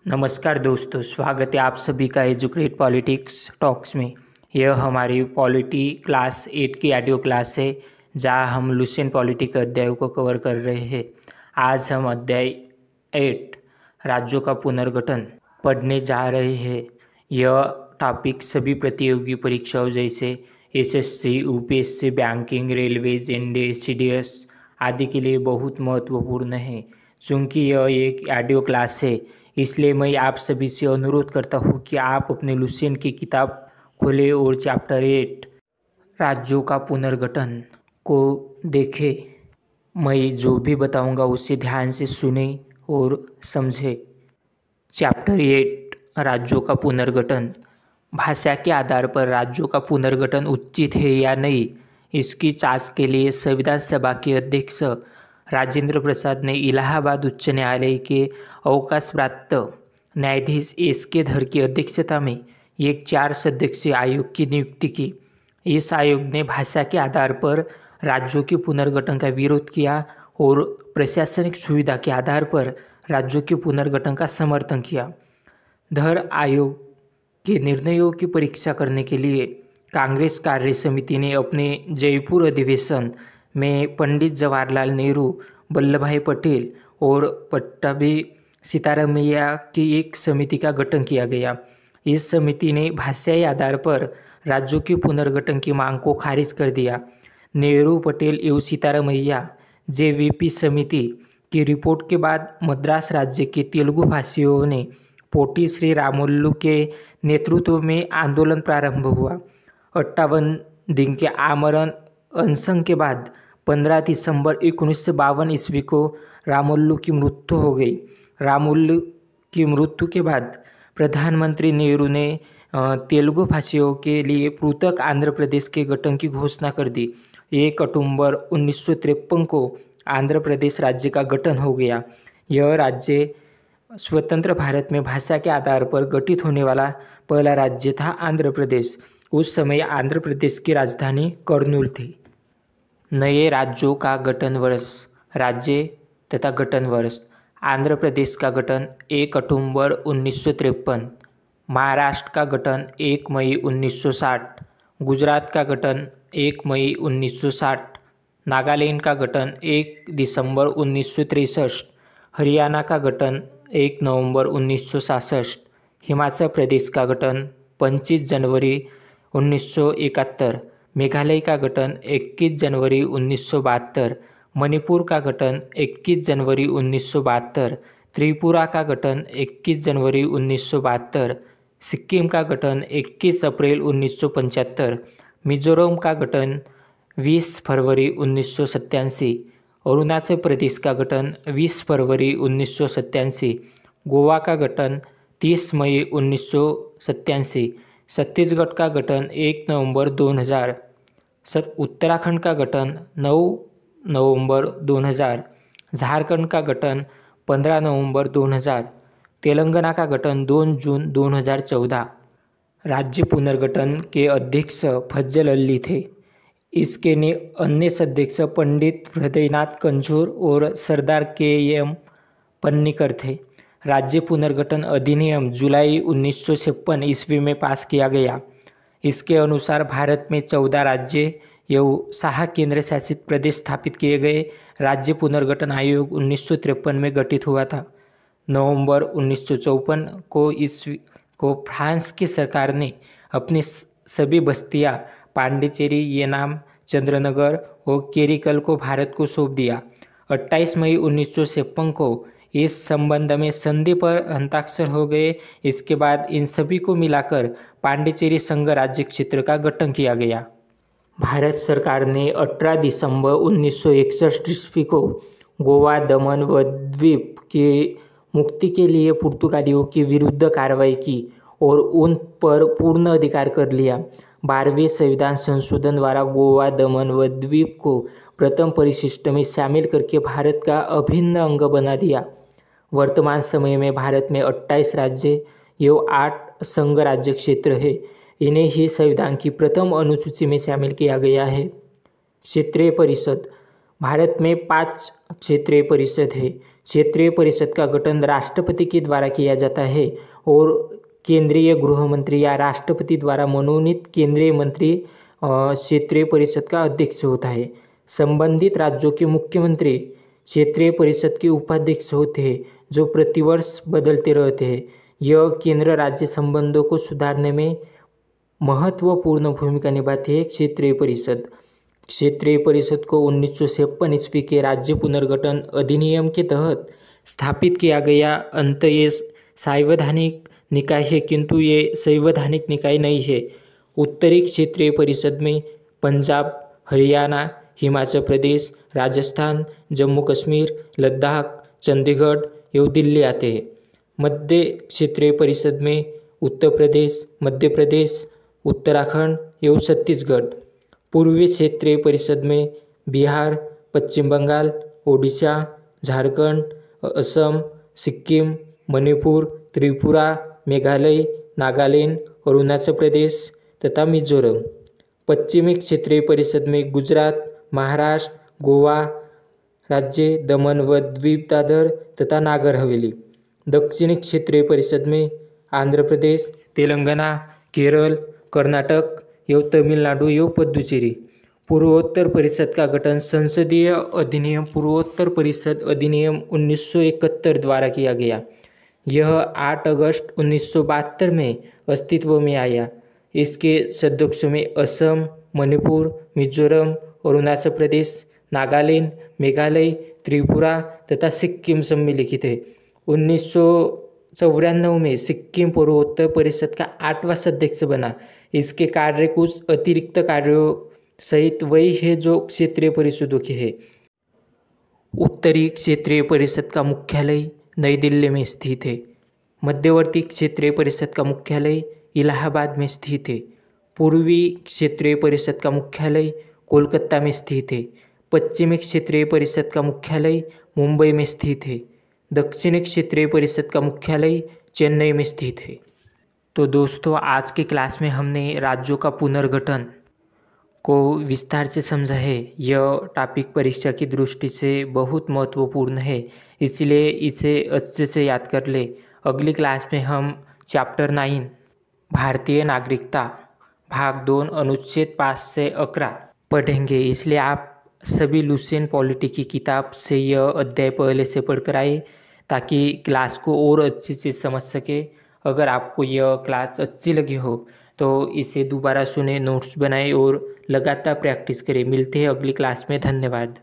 नमस्कार दोस्तों, स्वागत है आप सभी का एजुकेट पॉलिटिक्स टॉक्स में। यह हमारी पॉलिटी क्लास 8 की ऑडियो क्लास है, जहां हम लुसेंट पॉलिटी के अध्यायों को कवर कर रहे हैं। आज हम अध्याय 8 राज्यों का पुनर्गठन पढ़ने जा रहे हैं। यह टॉपिक सभी प्रतियोगी परीक्षाओं जैसे SSC, UPSC, banking, railways, NDA, CDS आदि के लिए बहुत महत्वपूर्ण है। चूँकि यह एक ऑडियो क्लास है, इसलिए मैं आप सभी से अनुरोध करता हूँ कि आप अपने लुसेंट की किताब खोलें और चैप्टर 8 राज्यों का पुनर्गठन को देखें। मैं जो भी बताऊंगा उसे ध्यान से सुने और समझें। चैप्टर 8 राज्यों का पुनर्गठन। भाषा के आधार पर राज्यों का पुनर्गठन उचित है या नहीं, इसकी जांच के लिए संविधान सभा के अध्यक्ष राजेंद्र प्रसाद ने इलाहाबाद उच्च न्यायालय के अवकाश प्राप्त न्यायाधीश एस.के. धर की अध्यक्षता में एक 4 सदस्यीय आयोग की नियुक्ति की। इस आयोग ने भाषा के आधार पर राज्यों के पुनर्गठन का विरोध किया और प्रशासनिक सुविधा के आधार पर राज्यों के पुनर्गठन का समर्थन किया। धर आयोग के निर्णयों की परीक्षा करने के लिए कांग्रेस कार्य समिति ने अपने जयपुर अधिवेशन में पंडित जवाहरलाल नेहरू, वल्लभ भाई पटेल और पट्टाभी सीतारामैया की एक समिति का गठन किया गया। इस समिति ने भाषाई आधार पर राज्यों के पुनर्गठन की मांग को खारिज कर दिया। नेहरू, पटेल एवं सीतारामैया जेवीपी समिति की रिपोर्ट के बाद मद्रास राज्य के तेलुगु भाषियों ने पोटी श्री रामुलु के नेतृत्व में आंदोलन प्रारंभ हुआ। 58 दिन के आमरण अनशन के बाद 15 दिसंबर 1952 ईस्वी को रामुलु की मृत्यु हो गई। रामुलु की मृत्यु के बाद प्रधानमंत्री नेहरू ने तेलुगु भाषियों के लिए पृथक आंध्र प्रदेश के गठन की घोषणा कर दी। 1 अक्टूबर 1953 को आंध्र प्रदेश राज्य का गठन हो गया। यह राज्य स्वतंत्र भारत में भाषा के आधार पर गठित होने वाला पहला राज्य था। आंध्र प्रदेश उस समय आंध्र प्रदेश की राजधानी कर्नूल थी। नए राज्यों का गठन वर्ष। राज्य तथा गठन वर्ष। आंध्र प्रदेश का गठन 1 अक्टूबर 1953। महाराष्ट्र का गठन 1 मई 1960। गुजरात का गठन 1 मई 1960। नागालैंड का गठन 1 दिसंबर 1963। हरियाणा का गठन 1 नवंबर 1966। हिमाचल प्रदेश का गठन 25 जनवरी 1971। मेघालय का गठन 21 जनवरी 1972। मणिपुर का गठन 21 जनवरी 1972। त्रिपुरा का गठन 21 जनवरी 1972। सिक्किम का गठन 21 अप्रैल 1975। मिजोरम का गठन 20 फरवरी 1987। अरुणाचल प्रदेश का गठन 20 फरवरी 1987। गोवा का गठन 30 मई 1987। छत्तीसगढ़ का गठन 1 नवंबर 2000। उत्तराखंड का गठन 9 नवंबर 2000। झारखंड का गठन 15 नवंबर 2000। तेलंगाना का गठन 2 जून 2014। राज्य पुनर्गठन के अध्यक्ष फजल अली थे। इसके अन्य सदस्य पंडित हृदयनाथ कंजूर और सरदार के.एम. पन्नीकर थे। राज्य पुनर्गठन अधिनियम जुलाई 1956 ईस्वी में पास किया गया। इसके अनुसार भारत में 14 राज्य एवं 6 केंद्र शासित प्रदेश स्थापित किए गए। राज्य पुनर्गठन आयोग 1953 में गठित हुआ था। नवंबर 1954 को फ्रांस की सरकार ने अपनी सभी बस्तियां पांडिचेरी, येनाम, चंद्रनगर और केरिकल को भारत को सौंप दिया। 28 मई 1956 को इस संबंध में संधि पर हस्ताक्षर हो गए। इसके बाद इन सभी को मिलाकर पांडिचेरी संघ राज्य क्षेत्र का गठन किया गया। भारत सरकार ने 18 दिसंबर 1961 ईस्वी को गोवा, दमन व द्वीप की मुक्ति के लिए पुर्तगालियों के विरुद्ध कार्रवाई की और उन पर पूर्ण अधिकार कर लिया। 12वें संविधान संशोधन द्वारा गोवा, दमन व द्वीप को प्रथम परिशिष्ट में शामिल करके भारत का अभिन्न अंग बना दिया। वर्तमान समय में भारत में 28 राज्य एवं 8 संघ राज्य क्षेत्र है। इन्हें ही संविधान की प्रथम अनुसूची में शामिल किया गया है। क्षेत्रीय परिषद। भारत में 5 क्षेत्रीय परिषद है। क्षेत्रीय परिषद का गठन राष्ट्रपति के द्वारा किया जाता है और केंद्रीय गृह मंत्री या राष्ट्रपति द्वारा मनोनीत केंद्रीय मंत्री क्षेत्रीय परिषद का अध्यक्ष होता है। संबंधित राज्यों के मुख्यमंत्री क्षेत्रीय परिषद के उपाध्यक्ष होते हैं जो प्रतिवर्ष बदलते रहते हैं। यह केंद्र राज्य संबंधों को सुधारने में महत्वपूर्ण भूमिका निभाती है। क्षेत्रीय परिषद को 1956 ईस्वी के राज्य पुनर्गठन अधिनियम के तहत स्थापित किया गया। अंत ये संवैधानिक निकाय है किंतु ये संवैधानिक निकाय नहीं है। उत्तरी क्षेत्रीय परिषद में पंजाब, हरियाणा, हिमाचल प्रदेश, राजस्थान, जम्मू कश्मीर, लद्दाख, चंडीगढ़ एवं दिल्ली आते हैं। मध्य क्षेत्रीय परिषद में उत्तर प्रदेश, मध्य प्रदेश, उत्तराखंड एवं छत्तीसगढ़। पूर्वी क्षेत्रीय परिषद में बिहार, पश्चिम बंगाल, ओडिशा, झारखंड, असम, सिक्किम, मणिपुर, त्रिपुरा, मेघालय, नागालैंड, अरुणाचल प्रदेश तथा मिजोरम। पश्चिमी क्षेत्रीय परिषद में गुजरात, महाराष्ट्र, गोवा राज्य, दमन व द्वीप दादर तथा नागर हवेली। दक्षिणी क्षेत्रीय परिषद में आंध्र प्रदेश, तेलंगाना, केरल, कर्नाटक एवं तमिलनाडु एवं पुदुचेरी। पूर्वोत्तर परिषद का गठन संसदीय अधिनियम पूर्वोत्तर परिषद अधिनियम 1971 द्वारा किया गया। यह 8 अगस्त 1972 में अस्तित्व में आया। इसके सदस्यों में असम, मणिपुर, मिजोरम, अरुणाचल प्रदेश, नागालैंड, मेघालय, त्रिपुरा तथा सिक्किम सम्मिलित है। 1994 में सिक्किम पूर्वोत्तर परिषद का 8वां सदस्य बना। इसके कार्य कुछ अतिरिक्त कार्यों सहित वही है जो क्षेत्रीय परिषदों के है। उत्तरी क्षेत्रीय परिषद का मुख्यालय नई दिल्ली में स्थित है। मध्यवर्ती क्षेत्रीय परिषद का मुख्यालय इलाहाबाद में स्थित है। पूर्वी क्षेत्रीय परिषद का मुख्यालय कोलकाता में स्थित है। पश्चिमी क्षेत्रीय परिषद का मुख्यालय मुंबई में स्थित है। दक्षिणी क्षेत्रीय परिषद का मुख्यालय चेन्नई में स्थित है। तो दोस्तों, आज के क्लास में हमने राज्यों का पुनर्गठन को विस्तार से समझा है। यह टॉपिक परीक्षा की दृष्टि से बहुत महत्वपूर्ण है, इसलिए इसे अच्छे से याद कर ले। अगली क्लास में हम चैप्टर 9 भारतीय नागरिकता भाग 2 अनुच्छेद 5 से 11 पढ़ेंगे। इसलिए आप सभी लुसेंट पॉलिटी की किताब से यह अध्याय पहले से पढ़कर आए ताकि क्लास को और अच्छे से समझ सके। अगर आपको यह क्लास अच्छी लगी हो तो इसे दोबारा सुने, नोट्स बनाएं और लगातार प्रैक्टिस करें। मिलते हैं अगली क्लास में। धन्यवाद।